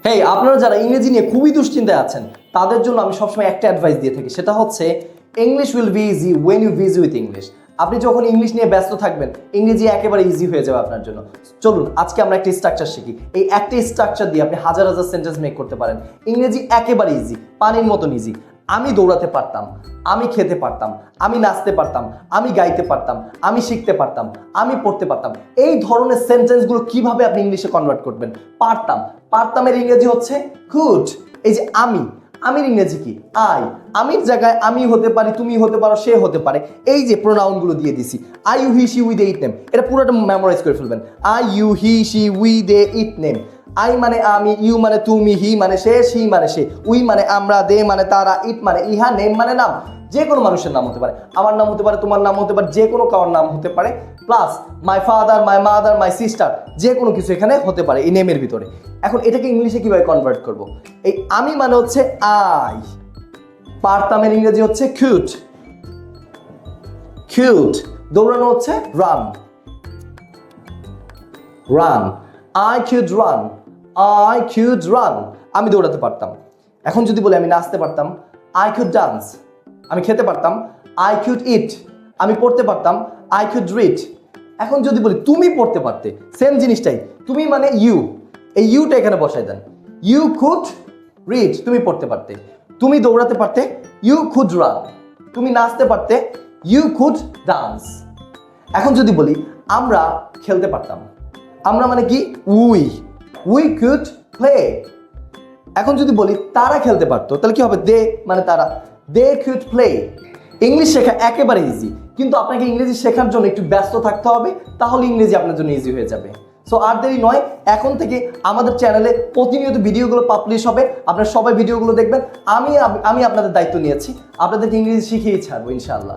হেই, আপনারা যারা ইংরেজি নিয়ে খুবই দুশ্চিন্তায় আছেন তাদের জন্য আমি সবসময় একটা অ্যাডভাইস দিয়ে থাকি, সেটা হচ্ছে English will be easy when you busy with English. আপনি যখন ইংলিশ নিয়ে ব্যস্ত থাকবেন ইংরেজি একেবারে ইজি হয়ে যাবে আপনার জন্য। চলুন আজকে আমরা একটা স্ট্রাকচার শিখি। এই একটা স্ট্রাকচার দিয়ে আপনি হাজার হাজার সেন্টেন্স মেক করতে পারেন। ইংরেজি একেবারে ইজি, পানির মতন ইজি। আমি দৌড়াতে পারতাম, আমি খেতে পারতাম, আমি নাচতে পারতাম, আমি গাইতে পারতাম, আমি শিখতে পারতাম, আমি পড়তে পারতাম। এই ধরনের সেন্টেন্সগুলো কিভাবে আপনি ইংলিশে কনভার্ট করবেন? পারতাম, পারতামের ইংরেজি হচ্ছে কুড। এই যে আমি, আমির ইংরেজি কি? আই। আমির জায়গায় আমি হতে পারি, তুমি হতে পারো, সে হতে পারে। এই যে প্রোনাউনগুলো দিয়ে দিছি, I you he she we they it name, এটা পুরোটা মেমোরাইজ করে ফেলবেন। I you he she we they it name. I মানে আমি, ইউ মানে তুমি, হি মানে সে, শি মানে সে, উই মানে আমরা, দে মানে তারা, ইট মানে ইহা, নেম মানে নাম। যে কোনো মানুষের নাম হতে পারে, আমার নাম হতে পারে, তোমার নাম হতে পারে, যে কোনো কারোর নাম হতে পারে। Plus my father, my mother, my sister, যে কোনো কিছু এখানে হতে পারে এই নেমের ভিতরে। এখন এটাকে ইংলিশে কিভাবে কনভার্ট করব? এই আমি মানে হচ্ছে আই, পারতামের ইংরেজি হচ্ছে কিউট। কিউট। দৌড়ানো হচ্ছে run. Run. I could run, I could run. আমি দৌড়াতে পারতাম। এখন যদি বলি আমি নাচতে পারতাম, আই কুড ডান্স। আমি খেতে পারতাম, আই কুড ইট। আমি পড়তে পারতাম, আই কুড রিড। এখন যদি বলি তুমি পড়তে পারতে, সেম জিনিসটাই, তুমি মানে ইউ, এই ইউটা এখানে বসাই দেন। ইউ কুড রিড, তুমি পড়তে পারতে। তুমি দৌড়াতে পারতে, ইউ কুড রান। তুমি নাচতে পারতে, ইউ কুড ডান্স। এখন যদি বলি আমরা খেলতে পারতাম, আমরা মানে কি? We could play. এখন যদি বলি তারা খেলতে পারতো, তাহলে কি হবে? দে মানে তারা, দে কুড প্লে। ইংলিশ শেখা একেবারে ইজি, কিন্তু আপনাকে ইংরেজি শেখার জন্য একটু ব্যস্ত থাকতে হবে, তাহলে ইংরেজি আপনার জন্য ইজি হয়ে যাবে। সো আর দেরি নয়, এখন থেকে আমাদের চ্যানেলে প্রতিনিয়ত ভিডিওগুলো পাবলিশ হবে। আপনারা সবাই ভিডিওগুলো দেখবেন। আমি আপনাদের দায়িত্ব নিয়েছি, আপনাদেরকে ইংরেজি শিখিয়ে ছাড়বো ইনশাআল্লাহ।